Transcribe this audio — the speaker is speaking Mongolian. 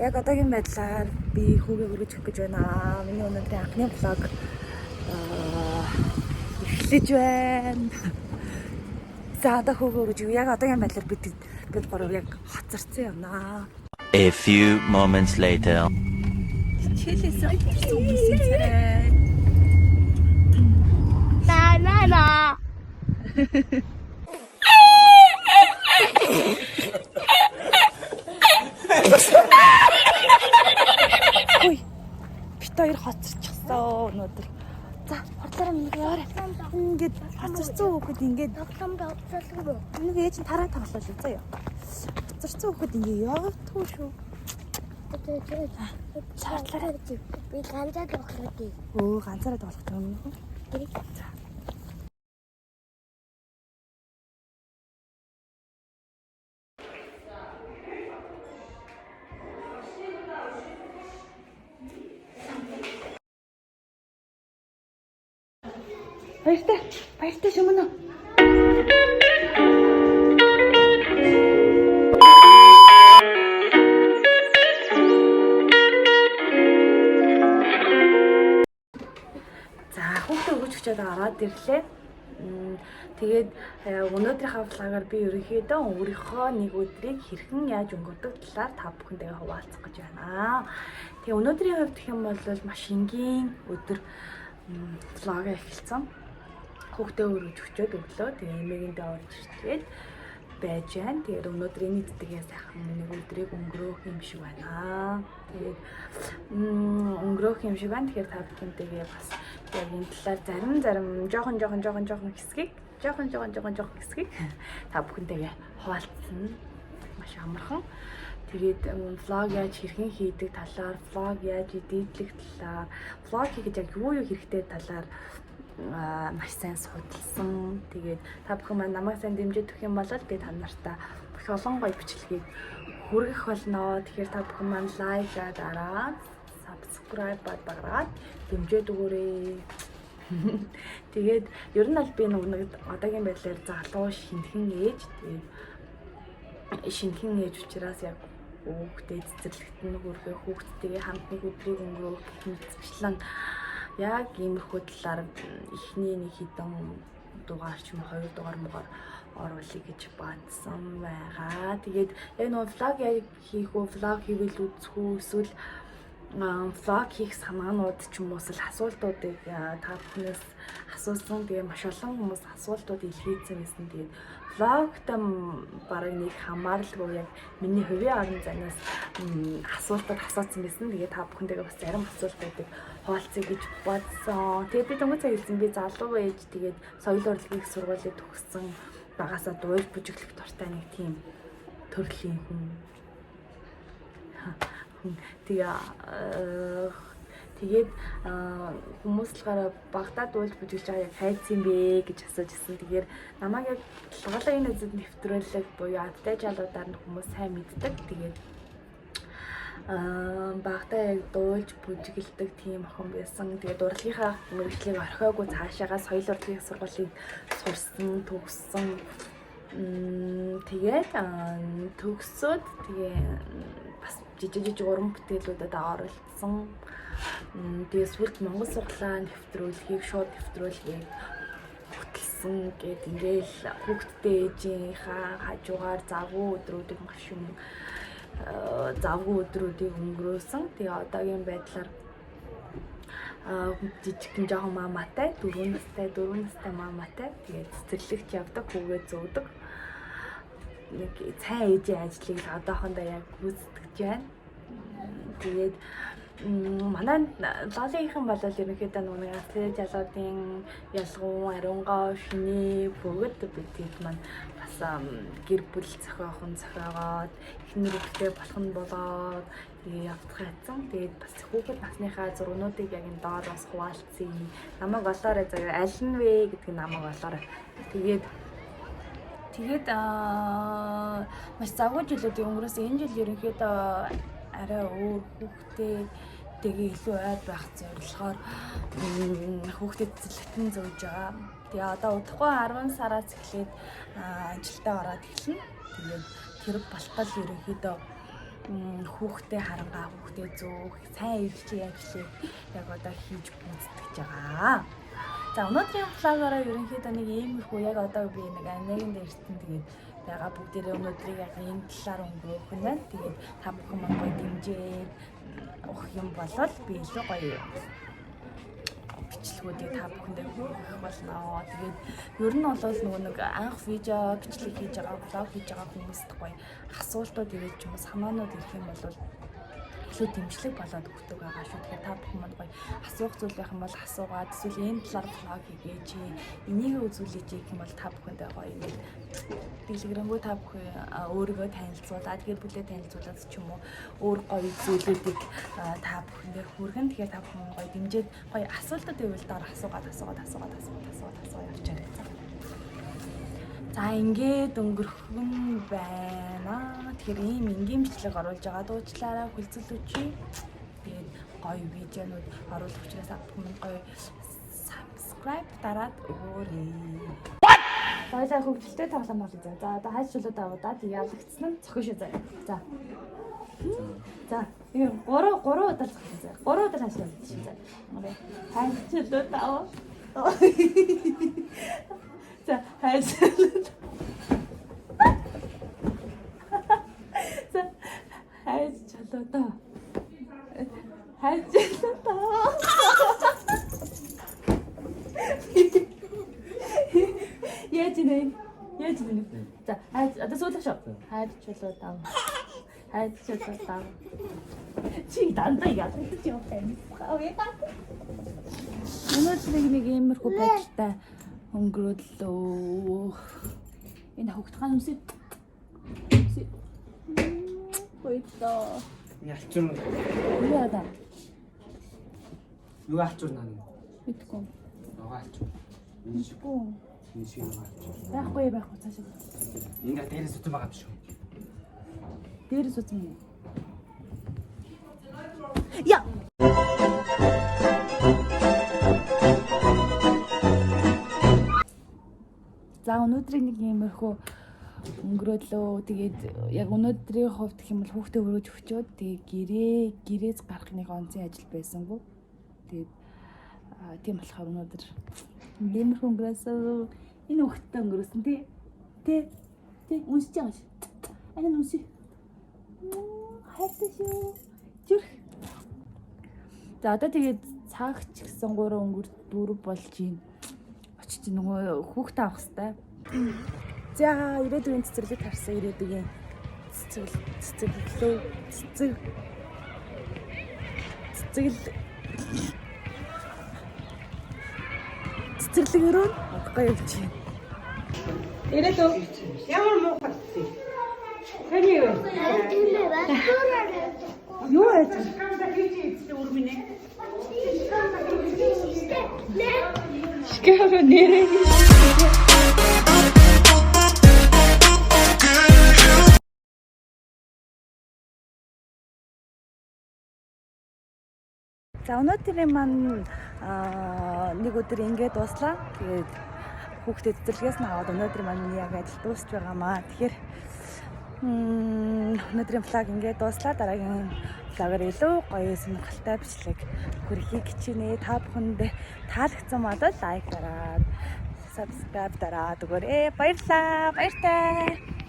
яг одоогийн байдлаар би хүүгээ хүргэж өгөх гэж байна. Миний өнөөдрийн анхны влог эхлэж байна. За одоо хүүгээ хүргэж өгье. Яг одоогийн байдлаар бид гурав яг хоцорсон юмнаа. A few moments later. Чилээс зүгсэн царай. Банана. Ой. Бид хоёр хоцорчихсан өнөөдөр. За, хотлороо нэг яарэ. Ингээд хоцорсон хүүхэд ингээд нэг ээж нь тараа тоглол заяа. Хоцорсон хүүхэд ингээд яатгүй шүү. Шаардлаарай. Би ганцаар тоглох юм. Өө, ганцаараа тоглох юм. За. Баяртай шумна. За, хүүхдээ өгч өчөөд ороод ирлээ. Тэгээд өнөөдрийнхээ влагаар би ерөнхийдөө өөрийнхөө нэг өдрийг хэрхэн яаж өнгөрдөг талаар та бүхэнтэйгээ хуваалцах гэж байна. Тэгээ өнөөдрийн хувьд гэх юм бол маш энгийн өдөр влог эхэлсэн. Хүүхдээ өргөж өчөөд өглөө тэгээ эмээгэндээ орж ирээд байж байна. Тэгээд өнөөдөр нийтдээ сайхан нэг өдрийг өнгөрөөх юм шиг байна. Тэгээд өнгөрөөх юм шиг байна. Тэгэхээр та бүхэнтэйгээ бас яг энэ талаар зарим жоохон хэсгийг та бүхэнтэйгээ хуваалцсан. Маш амархан. Тэгээд влог яаж хэрхэн хийдэг талаар, влог яаж эдитлэх талаар, влог хийх яг юу хэрэгтэй талаар маш сайн судалсан. Тэгээд та бүхэн маань намайг сайн дэмжиж өгөх юм бол би та нартай бүх олон гоё бичлэгийг хүргэх болно. Тэгэхээр та бүхэн маань лайк дараад, subscribe баграад дэмжиж өгөөрэй. Тэгээд ер нь аль би нэг одоогийн байдлаар залуу шинхэн ээж, тэгээд шинхэн ээж учраас яг хүүхдээ цэцэрлэгт нь хүргэх, хүүхдтэйгээ хамт нэг өдрийг өнгөрөөх мэтчлэн яг иймэрхүү талаар эхний нэг хэдэн дугаар ч юм уу 2 дугаар муугаар оруулъя гэж бодсон байгаа. Тэгээд яг нөгөө влог яг хийх үү, влог хийвэл үзэх үү, эсвэл влог хийх санаанууд ч юм уу асуултуудыг та бүхнээс асуусан. Тэгээ маш олон хүмүүс асуултууд илгээсэн байсан. Тэгээд влогтой бараг нэг хамааралгүй яг миний хувийн орон зайнаас асуултууд асуусан байсан. Тэгээд та бүхэнтэйгээ бас зарим асуултуудыг хуваалцъя гэж бодсон. Тэгээд би төнгөцөө хэлсэн би залуу ээж, тэгээд соёл урлагийн сургуулийг төгссөн, багасаа дуулж бүжиглэх дуртай нэг тийм төрлийн хүн. Тэгээд хүмүүс болохоор багтаа дуулж бүжиглэж байгаа яг хайцсан бэ гэж асууж ирсэн. Тэгэхээр намайг яг талгалын үзэд нэвтрүүлэг буюу адтай жалуудаар нь хүмүүс сайн мэддэг. Тэгээд багтаа яг дуулж бүжиглдэг тийм охин байсан. Тэгээд урлагийнхаа мэргэжлийг орхиогүй цаашаагаа соёл урлагийн сургуулийг сурсан, төгссөн. Тэгээд төгсөөд тэгээ бас жижиг уран бүтээлүүдэд оролцсон. Тэгээ сүүлд Монгол сургуулаа нэвтрүүлгийг, шууд нэвтрүүлгийг хөтөлсөн гэд ингээл хүүхдтэй ээжийнхаа хажуугаар завгүй өдрүүдийг өнгөрөөсөн. Тэгээ одоогийн байдлаар жижигхэн жоохон маамаатай, 4 настай маамаатай. Тэгээ цэцэрлэгт явдаг, хүүгээ зөөдөг. Нэг цай ээжийн ажлыг одоохондоо яг гүйцэтгэж байна. Тэгээд манай лолынхан бол ерөнхийдөө нэг адтай жалуудын ялгуу, ариунгой, шүний бүгд бид маань бас гэр бүл зохиогоод эхнэр хүүхдээ болох нь болоод явах хайцсан. Тэгээд бас хүүхэд насныхаа зургнуудыг яг энэ доороос хуваалцъя. Намайг олоорой заяа, аль нь вэ гэдгийг намайг олоорой. Тэгээд маш завгүй жилүүдийн өнгөрөөсөн. Энэ жил ерөнхийдөө арай өөр хүүхдтэйгээ илүү ойр байх зорилгоор хүүхдэд цэцэрлэгтэн зөөж байгаа. Тэгээ одоо удахгүй 10 сараас эхлээд ажилдаа ороод эхэлнэ. Тэгээд тэр болтол ерөнхийдөө хүүхдээ харангаа хүүхдээ зөөх сайн ирж яачлаа яг одоо хийж гүйцэтгэж байгаа. За өнөөдрийн vlog-ороо ерөнхийдөө нэг иймэрхүү яг одоо би нэг анегийн дээрсэн тэгээд байгаа бүгдээрээ өнөөдрийг яг энэ талаар өнгөрөөх нь байна. Тэгээд та бүхэн маань гоё дэмжээ өгөх юм болол би илүү гоё бичлэгүүдийг та бүхэндээ хүргэх болно. Тэгээд ер нь бол нөгөө нэг анх видео бичлэг хийж байгаа, vlog хийж байгаа хүмүүст гоё асуултууд ирээд ч юм уу санаанууд ирэх юм бол илүү дэмжлэг болоод өгдөг байгаа шүү. Тэгэхээр та бүхэн маань гоё асуух зүйл байх юм бол асуугаад эсвэл энэ талаар vlog хийгээч. Энийг үзүүлээч гэх юм бол та бүхэндээ гоё ингээд дэлгэрэнгүй та бүхэн өөрийгөө танилцуулаад гэр бүлээ танилцуулаад ч юм уу өөр гоё зүйлүүдийг та бүхэндээ хүргэн. Тэгэхээр та бүхэн гоё дэмжиж гоё асуултууд ивэл доор асуугаад явчаарай. За ингээд өнгөрөхөн байна. Тэгэхээр ийм энгийн бичлэг оруулж байгаа дуучлаараа хүлцэлүүчи. Тэгээд гоё видеонууд оруулах учраас бүхэн гоё subscribe дараад өгөөрэй. Баялаа хөвгөлтэй тоглоом болно заа. За одоо хайш чулуу давуудаад ялагдсан нь цохин шүү заа. За. За ийм 3 удаа цохин заа. 3 удаа хайш чулуу шүү заа. Хайш чулуу даваа. За хайш чулуу. За хайш чулуу даа. Хайш чулуу даа. Яаж нэ? За, одоо суулгах шүү. Хайж чулуу даа. Хайж чулуу даа. Чи дандаа ялагдаж явах юм. Өнөөдөр нэг иймэрхүү байдалтай өнгөрөөдлөө. Энэ хөгтгөн үсээ. Хоёроо. Ялчун. Яа. Юу ачур наа. Мэдгүй. Ногоо ачур. Мэдгүй. Энэ шиг ногоо ачур. Байхгүй цаашаа. Ингээ дээрээс утсан байгаа юм шүү. Дээрээс утсан юм. Я. За өнөөдрийн нэг иймэрхүү өнгөрөөлөө. Тэгээд яг өнөөдрийн хувьд гэх юм бол хүүхдээ өрөөж өгчөөд тэгээд гэрээс гарах нэг онцгийн ажил байсангүй. Тэгээд тийм болохоор өнөөдөр иймэрхүү өнгөрөөсөн. Энэ хүүхдээ өнгөрөөсөн тий уншиж байгаа ш. Анаа унши. Хайртай шүү. Зүрх. За одоо тэгээд цагч гэсэн 3 өнгөр 4 болж байна. Очиж нөгөө хүүхдээ авах хэрэгтэй. За ирээдүйн цэцэрлэг харсан ирээдүйн цэцэрлэгрөө гоё явж байна. Ирээдүй Ямар муухай. Хэний юу? юу яа? Шкаф нэрээ. За өнөөдрийн маань нэг өдөр ингээд дуслаа. Тэгээд хүүхдэд цэцэрлэгээс нь аваад өнөөдөр маань яг ажил дуусч байгаамаа. Тэгэхээр өнөөдрийн vlog ингээд дуслаа. Дараагийн vlog-оор илүү гоё сонирхолтой бичлэг хүргэхийг хичээнэ. Та бүхэнд таалагдсан бол лайк дараад, subscribe дараад өгөөрэй. Баярлалаа. Баяртай.